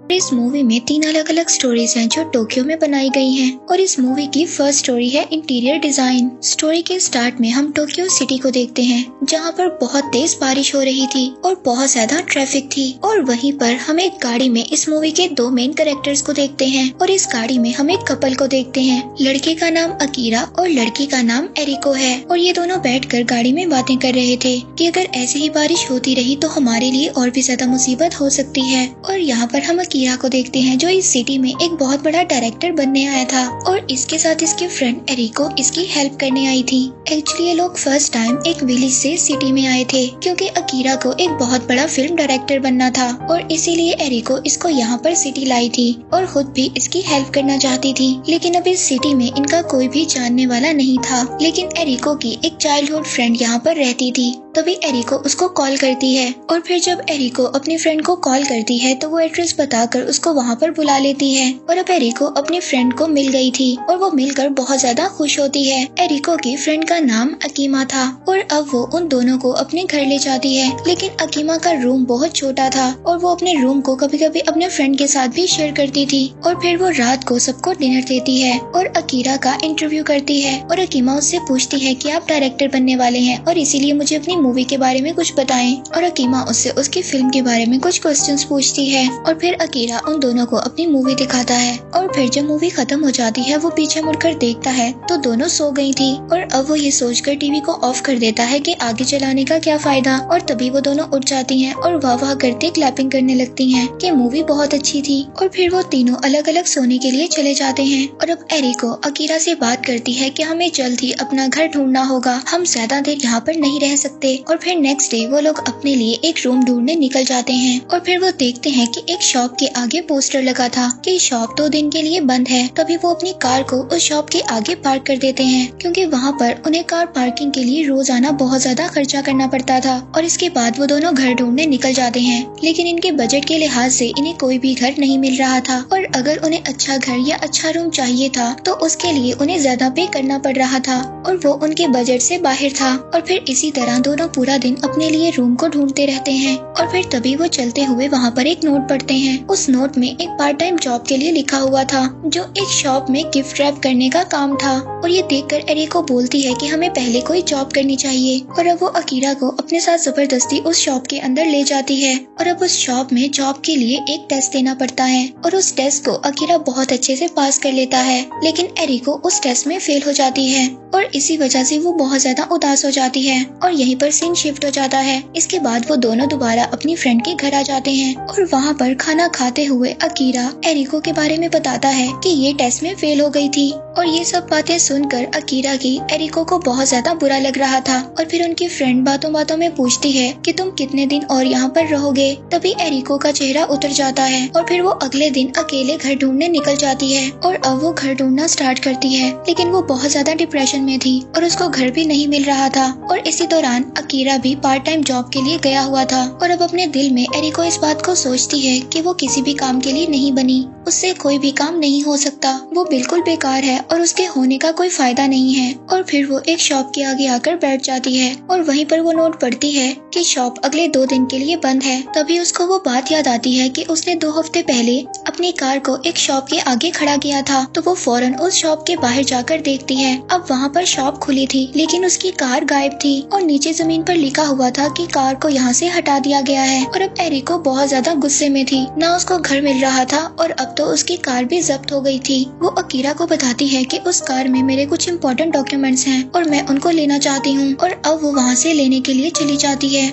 इस मूवी में 3 अलग अलग स्टोरीज हैं जो टोक्यो में बनाई गई हैं और इस मूवी की फर्स्ट स्टोरी है इंटीरियर डिजाइन। स्टोरी के स्टार्ट में हम टोक्यो सिटी को देखते हैं जहां पर बहुत तेज बारिश हो रही थी और बहुत ज्यादा ट्रैफिक थी और वहीं पर हम एक गाड़ी में इस मूवी के 2 मेन कैरेक्टर्स को देखते हैं और इस गाड़ी में हम एक कपल को देखते हैं। लड़के का नाम अकीरा और लड़की का नाम एरिको है और ये दोनों बैठकर गाड़ी में बातें कर रहे थे कि अगर ऐसे ही बारिश होती रही तो हमारे लिए और भी ज्यादा मुसीबत हो सकती है। और यहाँ पर हम अकीरा को देखते हैं जो इस सिटी में एक बहुत बड़ा डायरेक्टर बनने आया था और इसके साथ इसके फ्रेंड एरिको इसकी हेल्प करने आई थी। एक्चुअली ये लोग फर्स्ट टाइम एक विलेज से सिटी में आए थे क्योंकि अकीरा को एक बहुत बड़ा फिल्म डायरेक्टर बनना था और इसीलिए एरिको इसको यहाँ पर सिटी लाई थी और खुद भी इसकी हेल्प करना चाहती थी। लेकिन अब इस सिटी में इनका कोई भी जानने वाला नहीं था। लेकिन एरिको की एक चाइल्डहुड फ्रेंड यहाँ पर रहती थी। तभी एरिको उसको कॉल करती है और फिर जब एरिको अपनी फ्रेंड को कॉल करती है तो वो एड्रेस बताकर उसको वहाँ पर बुला लेती है। और अब एरिको अपनी फ्रेंड को मिल गई थी और वो मिलकर बहुत ज्यादा खुश होती है। एरिको की फ्रेंड का नाम अकीमा था और अब वो उन दोनों को अपने घर ले जाती है। लेकिन अकीमा का रूम बहुत छोटा था और वो अपने रूम को कभी कभी अपने फ्रेंड के साथ भी शेयर करती थी। और फिर वो रात को सबको डिनर देती है और अकीरा का इंटरव्यू करती है और अकीमा उससे पूछती है कि आप डायरेक्टर बनने वाले हैं और इसीलिए मुझे अपनी मूवी के बारे में कुछ बताएं। और अकीमा उससे उसकी फिल्म के बारे में कुछ क्वेश्चंस पूछती है और फिर अकीरा उन दोनों को अपनी मूवी दिखाता है। और फिर जब मूवी खत्म हो जाती है वो पीछे मुड़कर देखता है तो दोनों सो गई थी और अब वो ये सोचकर टीवी को ऑफ कर देता है कि आगे चलाने का क्या फायदा। और तभी वो दोनों उठ जाती हैं और वाह वाह करते क्लैपिंग करने लगती हैं कि मूवी बहुत अच्छी थी। और फिर वो तीनों अलग अलग सोने के लिए चले जाते हैं। और अब एरिको अकीरा से बात करती है कि हमें जल्द ही अपना घर ढूंढना होगा, हम ज्यादा देर यहाँ पर नहीं रह सकते। और फिर नेक्स्ट डे वो लोग अपने लिए एक रूम ढूंढने निकल जाते हैं और फिर वो देखते हैं कि एक शॉप के आगे पोस्टर लगा था कि शॉप 2 दिन के लिए बंद है। तभी वो अपनी कार को उस शॉप के आगे पार्क कर देते हैं क्योंकि वहाँ पर उन्हें कार पार्किंग के लिए रोजाना बहुत ज्यादा खर्चा करना पड़ता था। और इसके बाद वो दोनों घर ढूंढने निकल जाते हैं लेकिन इनके बजट के लिहाज से इन्हें कोई भी घर नहीं मिल रहा था और अगर उन्हें अच्छा घर या अच्छा रूम चाहिए था तो उसके लिए उन्हें ज्यादा पे करना पड़ रहा था और वो उनके बजट से बाहर था। और फिर इसी तरह दोनों पूरा दिन अपने लिए रूम को ढूंढते रहते हैं और फिर तभी वो चलते हुए वहाँ पर एक नोट पढ़ते हैं। उस नोट में एक पार्ट टाइम जॉब के लिए लिखा हुआ था जो एक शॉप में गिफ्ट रैप करने का काम था। और ये देखकर एरिको बोलती है कि हमें पहले कोई जॉब करनी चाहिए। और अब वो अकीरा को अपने साथ जबरदस्ती उस शॉप के अंदर ले जाती है और अब उस शॉप में जॉब के लिए एक टेस्ट देना पड़ता है और उस टेस्ट को अकीरा बहुत अच्छे से पास कर लेता है। लेकिन एरिको उस टेस्ट में फेल हो जाती है और इसी वजह से वो बहुत ज्यादा उदास हो जाती है और यहीं पर सीन शिफ्ट हो जाता है। इसके बाद वो दोनों दोबारा अपनी फ्रेंड के घर आ जाते हैं और वहाँ पर खाना खाते हुए अकीरा एरिको के बारे में बताता है कि ये टेस्ट में फेल हो गई थी। और ये सब बातें सुनकर अकीरा की एरिको को बहुत ज्यादा बुरा लग रहा था। और फिर उनकी फ्रेंड बातों बातों में पूछती है कि तुम कितने दिन और यहाँ पर रहोगे। तभी एरिको का चेहरा उतर जाता है और फिर वो अगले दिन अकेले घर ढूंढने निकल जाती है और अब वो घर ढूंढना स्टार्ट करती है। लेकिन वो बहुत ज्यादा डिप्रेशन में थी और उसको घर भी नहीं मिल रहा था। और इसी दौरान अकीरा भी पार्ट टाइम जॉब के लिए गया हुआ था और अब अपने दिल में एरिको इस बात को सोचती है कि वो किसी भी काम के लिए नहीं बनी, उससे कोई भी काम नहीं हो सकता, वो बिल्कुल बेकार है और उसके होने का कोई फायदा नहीं है। और फिर वो एक शॉप के आगे आकर बैठ जाती है और वहीं पर वो नोट पढ़ती है कि शॉप अगले 2 दिन के लिए बंद है। तभी उसको वो बात याद आती है कि उसने 2 हफ्ते पहले अपनी कार को एक शॉप के आगे खड़ा किया था। तो वो फौरन उस शॉप के बाहर जाकर देखती है। अब वहाँ पर शॉप खुली थी लेकिन उसकी कार गायब थी और नीचे जमीन पर लिखा हुआ था कि कार को यहाँ से हटा दिया गया है। और अब एरिको बहुत ज्यादा गुस्से में थी, ना उसको घर मिल रहा था और अब तो उसकी कार भी जब्त हो गई थी। वो अकीरा को बताती है कि उस कार में मेरे कुछ इम्पोर्टेंट डॉक्यूमेंट्स हैं और मैं उनको लेना चाहती हूँ। और अब वो वहाँ से लेने के लिए चली जाती है।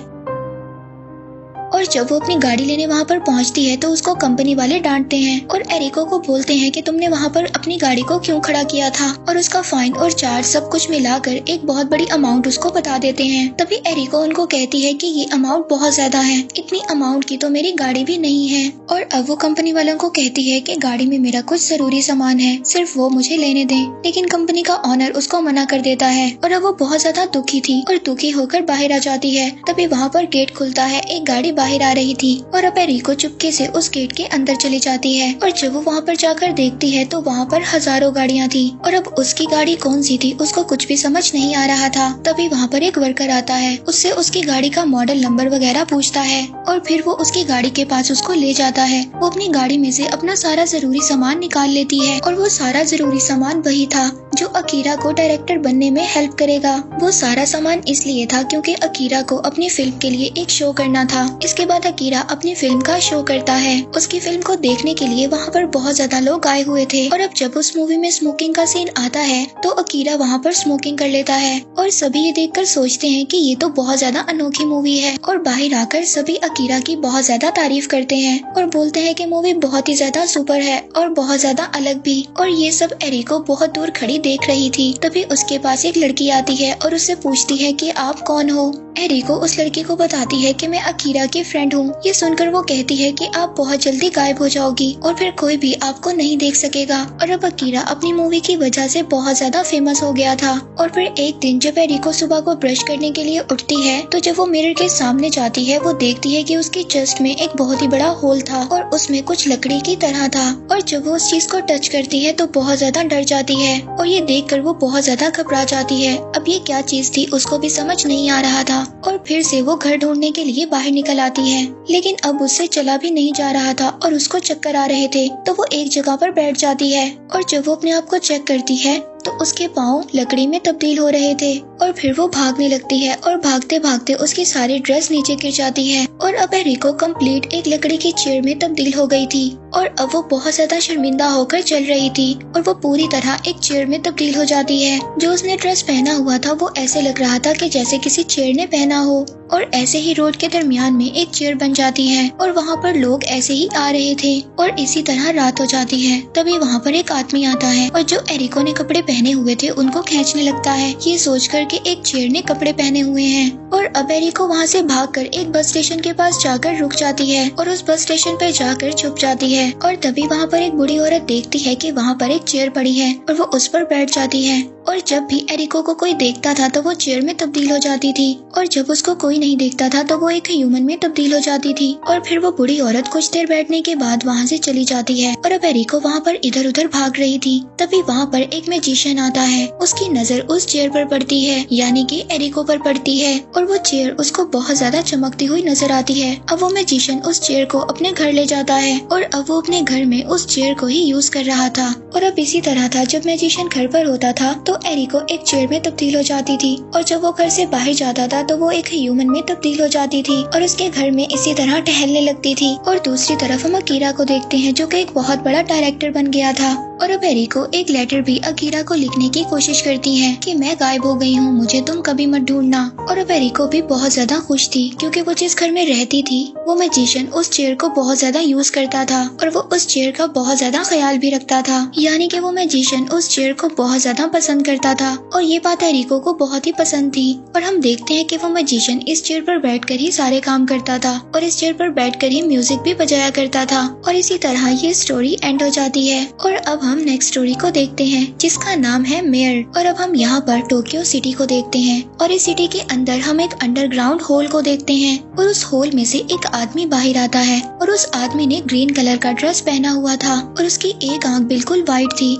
और जब वो अपनी गाड़ी लेने वहाँ पर पहुँचती है तो उसको कंपनी वाले डांटते हैं और एरिको को बोलते हैं कि तुमने वहाँ पर अपनी गाड़ी को क्यों खड़ा किया था। और उसका फाइन और चार्ज सब कुछ मिलाकर एक बहुत बड़ी अमाउंट उसको बता देते हैं। तभी एरिको उनको कहती है कि ये अमाउंट बहुत ज्यादा है, इतनी अमाउंट की तो मेरी गाड़ी भी नहीं है। और अब वो कंपनी वालों को कहती है कि गाड़ी में मेरा कुछ जरूरी सामान है, सिर्फ वो मुझे लेने दें। लेकिन कंपनी का ऑनर उसको मना कर देता है और अब वो बहुत ज्यादा दुखी थी और दुखी होकर बाहर आ जाती है। तभी वहाँ पर गेट खुलता है, एक गाड़ी बाहर बाहर आ रही थी और अब एरिको चुपके से उस गेट के अंदर चली जाती है और जब वो वहाँ पर जाकर देखती है तो वहाँ पर हजारों गाड़ियाँ थी और अब उसकी गाड़ी कौन सी थी उसको कुछ भी समझ नहीं आ रहा था। तभी वहाँ पर एक वर्कर आता है, उससे उसकी गाड़ी का मॉडल नंबर वगैरह पूछता है और फिर वो उसकी गाड़ी के पास उसको ले जाता है। वो अपनी गाड़ी में से अपना सारा जरूरी सामान निकाल लेती है और वो सारा जरूरी सामान वही था जो अकीरा को डायरेक्टर बनने में हेल्प करेगा। वो सारा सामान इसलिए था क्योंकि अकीरा को अपनी फिल्म के लिए एक शो करना था। इसके बाद अकीरा अपनी फिल्म का शो करता है। उसकी फिल्म को देखने के लिए वहाँ पर बहुत ज्यादा लोग आए हुए थे और अब जब उस मूवी में स्मोकिंग का सीन आता है तो अकीरा वहाँ पर स्मोकिंग कर लेता है और सभी ये देखकर सोचते हैं कि ये तो बहुत ज्यादा अनोखी मूवी है और बाहर आकर सभी अकीरा की बहुत ज्यादा तारीफ करते हैं और बोलते हैं कि मूवी बहुत ही ज्यादा सुपर है और बहुत ज्यादा अलग भी। और ये सब एरिको बहुत दूर खड़ी देख रही थी। तभी उसके पास एक लड़की आती है और उससे पूछती है कि आप कौन हो। एरिको उस लड़की को बताती है कि मैं अकीरा की फ्रेंड हूँ। ये सुनकर वो कहती है कि आप बहुत जल्दी गायब हो जाओगी और फिर कोई भी आपको नहीं देख सकेगा। और अब अकीरा अपनी मूवी की वजह से बहुत ज्यादा फेमस हो गया था। और फिर एक दिन जब एरिको सुबह को ब्रश करने के लिए उठती है तो जब वो मिरर के सामने जाती है वो देखती है कि उसकी चेस्ट में एक बहुत ही बड़ा होल था और उसमें कुछ लकड़ी की तरह था। और जब वो उस चीज को टच करती है तो बहुत ज्यादा डर जाती है और ये देखकर वो बहुत ज्यादा घबरा जाती है। अब ये क्या चीज थी उसको भी समझ नहीं आ रहा था और फिर से वो घर ढूंढने के लिए बाहर निकल आती है, लेकिन अब उससे चला भी नहीं जा रहा था और उसको चक्कर आ रहे थे। तो वो एक जगह पर बैठ जाती है और जब वो अपने आप को चेक करती है तो उसके पाँव लकड़ी में तब्दील हो रहे थे और फिर वो भागने लगती है और भागते भागते उसकी सारी ड्रेस नीचे गिर जाती है और अब एरिको कंप्लीट एक लकड़ी की चेयर में तब्दील हो गई थी और अब वो बहुत ज्यादा शर्मिंदा होकर चल रही थी और वो पूरी तरह एक चेयर में तब्दील हो जाती है। जो उसने ड्रेस पहना हुआ था वो ऐसे लग रहा था कि जैसे किसी चेयर ने पहना हो और ऐसे ही रोड के दरमियान में एक चेयर बन जाती है और वहाँ पर लोग ऐसे ही आ रहे थे और इसी तरह रात हो जाती है। तभी वहाँ पर एक आदमी आता है और जो एरिको ने कपड़े पहने हुए थे उनको खींचने लगता है, ये सोचकर कि एक चेयर ने कपड़े पहने हुए हैं। और अब एरिको वहाँ से भागकर एक बस स्टेशन के पास जाकर रुक जाती है और उस बस स्टेशन पर जाकर छुप जाती है। और तभी वहाँ पर एक बूढ़ी औरत देखती है कि वहाँ पर एक चेयर पड़ी है और वो उस पर बैठ जाती है। और जब भी एरिको को कोई देखता था तो वो चेयर में तब्दील हो जाती थी और जब उसको कोई नहीं देखता था तो वो एक ह्यूमन में तब्दील हो जाती थी। और फिर वो बूढ़ी औरत कुछ देर बैठने के बाद वहाँ से चली जाती है और अब एरिको वहाँ पर इधर उधर भाग रही थी। तभी वहाँ पर एक मैजिशियन आता है, उसकी नजर उस चेयर पर पड़ती है यानी कि एरिको पर पड़ती है और वो चेयर उसको बहुत ज्यादा चमकती हुई नजर आती है। अब वो मैजिशियन उस चेयर को अपने घर ले जाता है और अब वो अपने घर में उस चेयर को ही यूज कर रहा था। और अब इसी तरह था, जब मैजिशियन घर पर होता था तो एरिको एक चेयर में तब्दील हो जाती थी और जब वो घर से बाहर जाता था तो वो एक ह्यूमन में तब्दील हो जाती थी और उसके घर में इसी तरह टहलने लगती थी। और दूसरी तरफ हम अकीरा को देखते हैं जो कि एक बहुत बड़ा डायरेक्टर बन गया था। और अब एरिको एक लेटर भी अकीरा को लिखने की कोशिश करती है कि मैं गायब हो गई हूँ, मुझे तुम कभी मत ढूंढना। और अब एरिको भी बहुत ज्यादा खुश थी क्योंकि वो जिस घर में रहती थी वो मैजिशियन उस चेयर को बहुत ज्यादा यूज करता था और वो उस चेयर का बहुत ज्यादा ख्याल भी रखता था, यानी कि वो मैजिशियन उस चेयर को बहुत ज्यादा पसंद करता था। और ये बात एरिको को बहुत ही पसंद थी। और हम देखते हैं कि वो मैजिशियन इस चेयर पर बैठकर ही सारे काम करता था और इस चेयर पर बैठकर ही म्यूजिक भी बजाया करता था। और इसी तरह ये स्टोरी एंड हो जाती है। और अब हम नेक्स्ट स्टोरी को देखते हैं जिसका नाम है मेयर। और अब हम यहाँ पर टोक्यो सिटी को देखते हैं और इस सिटी के अंदर हम एक अंडरग्राउंड होल को देखते हैं और उस होल में से एक आदमी बाहर आता है और उस आदमी ने ग्रीन कलर का ड्रेस पहना हुआ था और उसकी एक आंख बिल्कुल व्हाइट थी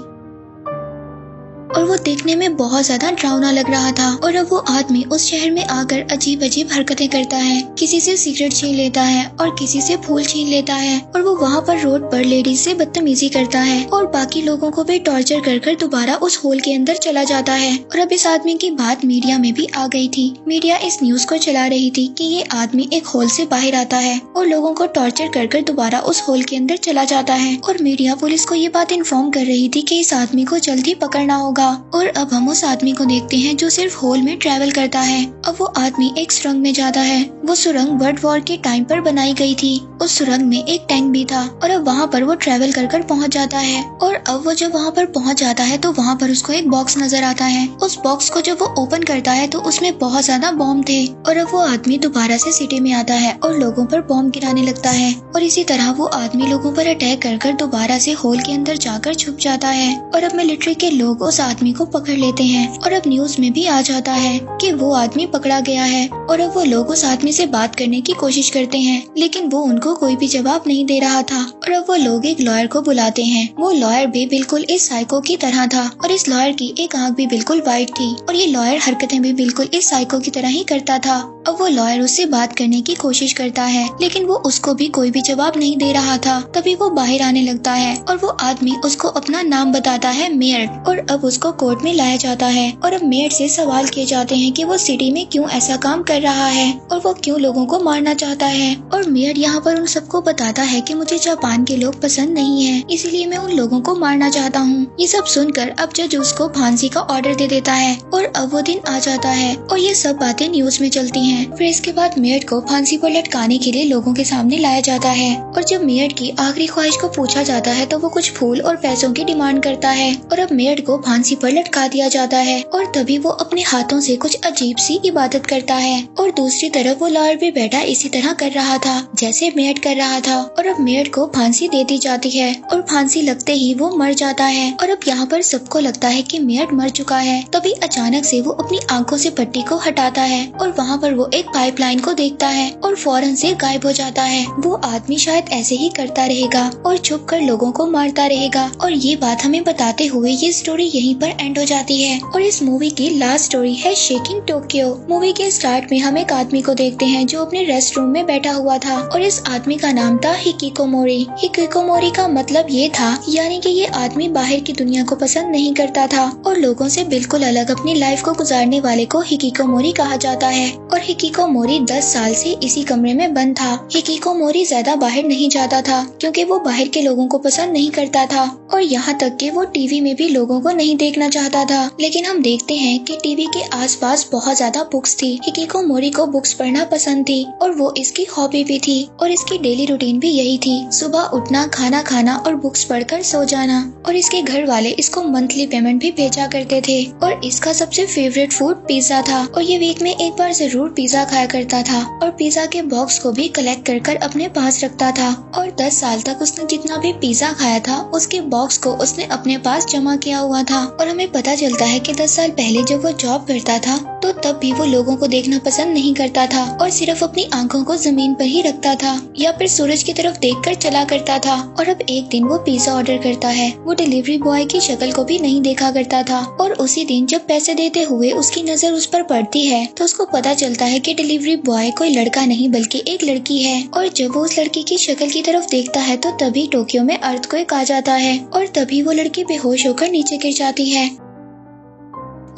और वो देखने में बहुत ज्यादा डरावना लग रहा था। और अब वो आदमी उस शहर में आकर अजीब अजीब हरकतें करता है, किसी से सिगरेट छीन लेता है और किसी से फूल छीन लेता है और वो वहाँ पर रोड पर लेडीज से बदतमीजी करता है और बाकी लोगों को भी टॉर्चर कर दोबारा उस होल के अंदर चला जाता है। और अब इस आदमी की बात मीडिया में भी आ गई थी। मीडिया इस न्यूज को चला रही थी कि ये आदमी एक होल से बाहर आता है और लोगों को टॉर्चर कर दोबारा उस होल के अंदर चला जाता है। और मीडिया पुलिस को ये बात इन्फॉर्म कर रही थी कि इस आदमी को जल्दी पकड़ना होगा। और अब हम उस आदमी को देखते हैं जो सिर्फ होल में ट्रैवल करता है। अब वो आदमी एक सुरंग में जाता है। वो सुरंग वर्ल्ड वॉर के टाइम पर बनाई गई थी। उस सुरंग में एक टैंक भी था और अब वहाँ पर वो ट्रैवल कर पहुँच जाता है। और अब वो जब वहाँ पर पहुँच जाता है तो वहाँ पर उसको एक बॉक्स नजर आता है। उस बॉक्स को जब वो ओपन करता है तो उसमें बहुत ज्यादा बॉम्ब थे। और अब वो आदमी दोबारा से सिटी में आता है और लोगों पर बॉम्ब गिराने लगता है। और इसी तरह वो आदमी लोगों पर अटैक कर दोबारा से होल के अंदर जाकर छुप जाता है। और अब मिलिट्री के लोग उस आदमी आदमी को पकड़ लेते हैं और अब न्यूज में भी आ जाता है कि वो आदमी पकड़ा गया है। और अब वो लोग उस आदमी से बात करने की कोशिश करते हैं, लेकिन वो उनको कोई भी जवाब नहीं दे रहा था। और अब वो लोग एक लॉयर को बुलाते हैं। वो लॉयर भी बिल्कुल इस साइको की तरह था और इस लॉयर की एक आंख भी बिल्कुल वाइट थी और ये लॉयर हरकतें भी बिल्कुल इस साइको की तरह ही करता था। अब वो लॉयर उससे बात करने की कोशिश करता है, लेकिन वो उसको भी कोई भी जवाब नहीं दे रहा था। तभी वो बाहर आने लगता है और वो आदमी उसको अपना नाम बताता है, मेयर। और अब उसको कोर्ट में लाया जाता है और अब मेयर से सवाल किए जाते हैं कि वो सिटी में क्यों ऐसा काम कर रहा है और वो क्यों लोगों को मारना चाहता है। और मेयर यहाँ पर उन सबको बताता है कि मुझे जापान के लोग पसंद नहीं है, इसीलिए मैं उन लोगों को मारना चाहता हूँ। ये सब सुनकर अब जज उसको फांसी का ऑर्डर दे देता है और अब वो दिन आ जाता है और ये सब बातें न्यूज में चलती हैं। फिर इसके बाद मेयर को फांसी पर लटकाने के लिए लोगों के सामने लाया जाता है और जब मेयर की आखिरी ख्वाहिश को पूछा जाता है तो वो कुछ फूल और पैसों की डिमांड करता है और अब मेयर को फांसी पर लटका दिया जाता है। और तभी वो अपने हाथों से कुछ अजीब सी इबादत करता है और दूसरी तरफ वो लॉयर भी बैठा इसी तरह कर रहा था जैसे मेयर कर रहा था। और अब मेयर को फांसी दे दी जाती है और फांसी लगते ही वो मर जाता है। और अब यहाँ पर सबको लगता है कि मेयर मर चुका है। तभी अचानक से वो अपनी आंखों से पट्टी को हटाता है और वहाँ पर वो एक पाइपलाइन को देखता है और फौरन से गायब हो जाता है। वो आदमी शायद ऐसे ही करता रहेगा और छुप कर लोगों को मारता रहेगा। और ये बात हमें बताते हुए ये स्टोरी यहीं पर एंड हो जाती है। और इस मूवी की लास्ट स्टोरी है शेकिंग टोक्यो। मूवी के स्टार्ट में हम एक आदमी को देखते हैं जो अपने रेस्ट रूम में बैठा हुआ था और इस आदमी का नाम था हिकिकोमोरी। हिकिकोमोरी का मतलब ये था यानी कि ये आदमी बाहर की दुनिया को पसंद नहीं करता था और लोगों से बिल्कुल अलग अपनी लाइफ को गुजारने वाले को हिकिकोमोरी कहा जाता है। और हिकिकोमोरी 10 साल से इसी कमरे में बंद था। हिकिकोमोरी ज्यादा बाहर नहीं जाता था क्योंकि वो बाहर के लोगों को पसंद नहीं करता था और यहाँ तक कि वो टीवी में भी लोगों को नहीं देखना चाहता था। लेकिन हम देखते हैं कि टीवी के आसपास बहुत ज्यादा बुक्स थी। हिकिकोमोरी को बुक्स पढ़ना पसंद थी और वो इसकी हॉबी भी थी और इसकी डेली रूटीन भी यही थी, सुबह उठना, खाना खाना और बुक्स पढ़कर सो जाना। और इसके घर वाले इसको मंथली पेमेंट भी भेजा करते थे और इसका सबसे फेवरेट फूड पिज्जा था और ये वीक में एक बार जरूर पिज्जा खाया करता था और पिज्जा के बॉक्स को भी कलेक्ट कर कर अपने पास रखता था। और 10 साल तक उसने जितना भी पिज्जा खाया था उसके बॉक्स को उसने अपने पास जमा किया हुआ था। और हमें पता चलता है कि 10 साल पहले जब वो जॉब करता था तो तब भी वो लोगों को देखना पसंद नहीं करता था और सिर्फ अपनी आंखों को जमीन पर ही रखता था या फिर सूरज की तरफ देखकर चला करता था। और अब एक दिन वो पिज्जा ऑर्डर करता है। वो डिलीवरी बॉय की शक्ल को भी नहीं देखा करता था और उसी दिन जब पैसे देते हुए उसकी नजर उस पर पड़ती है तो उसको पता चलता है कि डिलीवरी बॉय कोई लड़का नहीं बल्कि एक लड़की है। और जब वो उस लड़की की शक्ल की तरफ देखता है तो तभी टोक्यो में अर्थक्वेक आ जाता है और तभी वो लड़की बेहोश होकर नीचे गिर जाती है।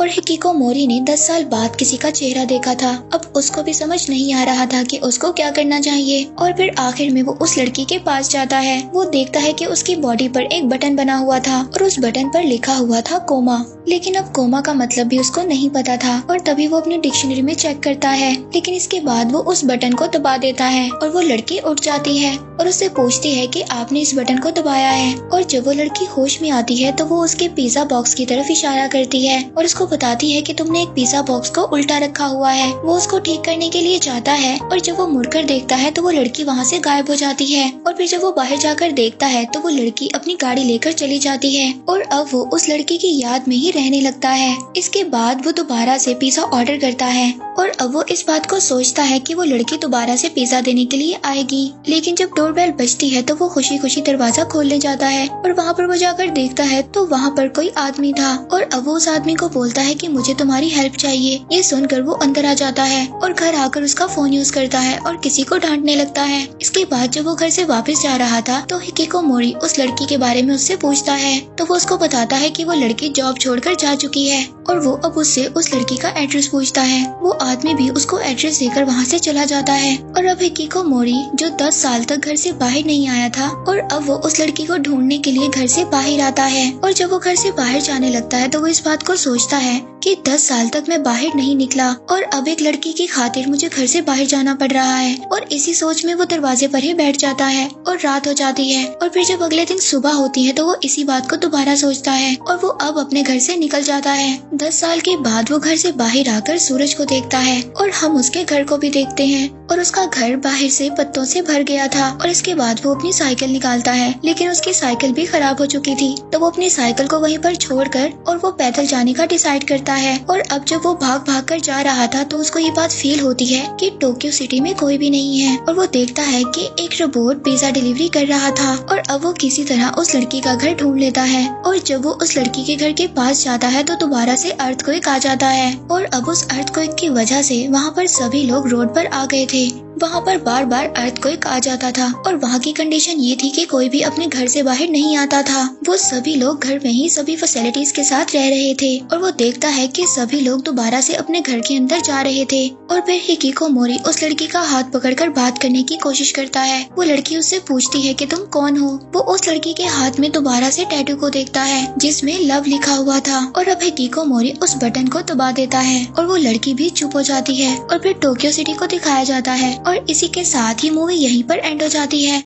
और हिकिकोमोरी ने 10 साल बाद किसी का चेहरा देखा था। अब उसको भी समझ नहीं आ रहा था कि उसको क्या करना चाहिए। और फिर आखिर में वो उस लड़की के पास जाता है। वो देखता है कि उसकी बॉडी पर एक बटन बना हुआ था और उस बटन पर लिखा हुआ था कोमा। लेकिन अब कोमा का मतलब भी उसको नहीं पता था और तभी वो अपनी डिक्शनरी में चेक करता है। लेकिन इसके बाद वो उस बटन को दबा देता है और वो लड़की उठ जाती है और उससे पूछती है कि आपने इस बटन को दबाया है। और जब वो लड़की होश में आती है तो वो उसके पिज्जा बॉक्स की तरफ इशारा करती है और उसको बताती है कि तुमने एक पिज्जा बॉक्स को उल्टा रखा हुआ है। वो उसको ठीक करने के लिए जाता है और जब वो मुड़कर देखता है तो वो लड़की वहाँ से गायब हो जाती है। और फिर जब वो बाहर जाकर देखता है तो वो लड़की अपनी गाड़ी लेकर चली जाती है और अब वो उस लड़की की याद में ही रहने लगता है। इसके बाद वो दोबारा से पिज्जा ऑर्डर करता है और अब वो इस बात को सोचता है कि वो लड़की दोबारा से पिज्जा देने के लिए आएगी। लेकिन जब डोरबेल बजती है तो वो खुशी खुशी दरवाजा खोलने जाता है और वहाँ पर वो जाकर देखता है तो वहाँ पर कोई आदमी था और अब वो उस आदमी को बोलता है कि मुझे तुम्हारी हेल्प चाहिए। ये सुनकर वो अंदर आ जाता है और घर आकर उसका फोन यूज करता है और किसी को डांटने लगता है। इसके बाद जब वो घर से वापस जा रहा था तो हिकिकोमोरी उस लड़की के बारे में उससे पूछता है तो वो उसको बताता है कि वो लड़की जॉब छोड़कर जा चुकी है और वो अब उससे उस लड़की का एड्रेस पूछता है। वो आदमी भी उसको एड्रेस देकर वहाँ से चला जाता है। और अब हिकिकोमोरी जो 10 साल तक घर से बाहर नहीं आया था और अब वो उस लड़की को ढूंढने के लिए घर से बाहर आता है। और जब वो घर से बाहर जाने लगता है तो वो इस बात को सोचता है कि 10 साल तक मैं बाहर नहीं निकला और अब एक लड़की की खातिर मुझे घर से बाहर जाना पड़ रहा है। और इसी सोच में वो दरवाजे पर ही बैठ जाता है और रात हो जाती है। और फिर जब अगले दिन सुबह होती है तो वो इसी बात को दोबारा सोचता है और वो अब अपने घर से निकल जाता है। 10 साल के बाद वो घर से बाहर आकर सूरज को देखता है और हम उसके घर को भी देखते हैं। और उसका घर बाहर से पत्तों से भर गया था। और इसके बाद वो अपनी साइकिल निकालता है, लेकिन उसकी साइकिल भी खराब हो चुकी थी। तो वो अपनी साइकिल को वहीं पर छोड़कर और वो पैदल जाने का डिसाइड करता है। और अब जब वो भाग भाग कर जा रहा था तो उसको ये बात फील होती है कि टोक्यो सिटी में कोई भी नहीं है। और वो देखता है कि एक रोबोट पिज्जा डिलीवरी कर रहा था। और अब वो किसी तरह उस लड़की का घर ढूंढ लेता है। और जब वो उस लड़की के घर के पास जाता है तो दोबारा से अर्थक्वेक आ जाता है। और अब उस अर्थक्वेक की वजह से वहाँ पर सभी लोग रोड पर आ गए थे। वहाँ पर बार बार अर्थक्वेक आ जाता था और वहाँ की कंडीशन ये थी कि कोई भी अपने घर से बाहर नहीं आता था। वो सभी लोग घर में ही सभी फैसिलिटीज के साथ रह रहे थे। और वो देखता है कि सभी लोग दोबारा से अपने घर के अंदर जा रहे थे। और फिर हिकिकोमोरी उस लड़की का हाथ पकड़कर बात करने की कोशिश करता है। वो लड़की उससे पूछती है कि तुम कौन हो। वो उस लड़की के हाथ में दोबारा से टैटू को देखता है जिसमें लव लिखा हुआ था। और अब हिकिकोमोरी उस बटन को दबा देता है और वो लड़की भी चुप हो जाती है। और फिर टोक्यो सिटी को दिखाया जाता है। और इसी के साथ ही मूवी यहीं पर एंड हो जाती है।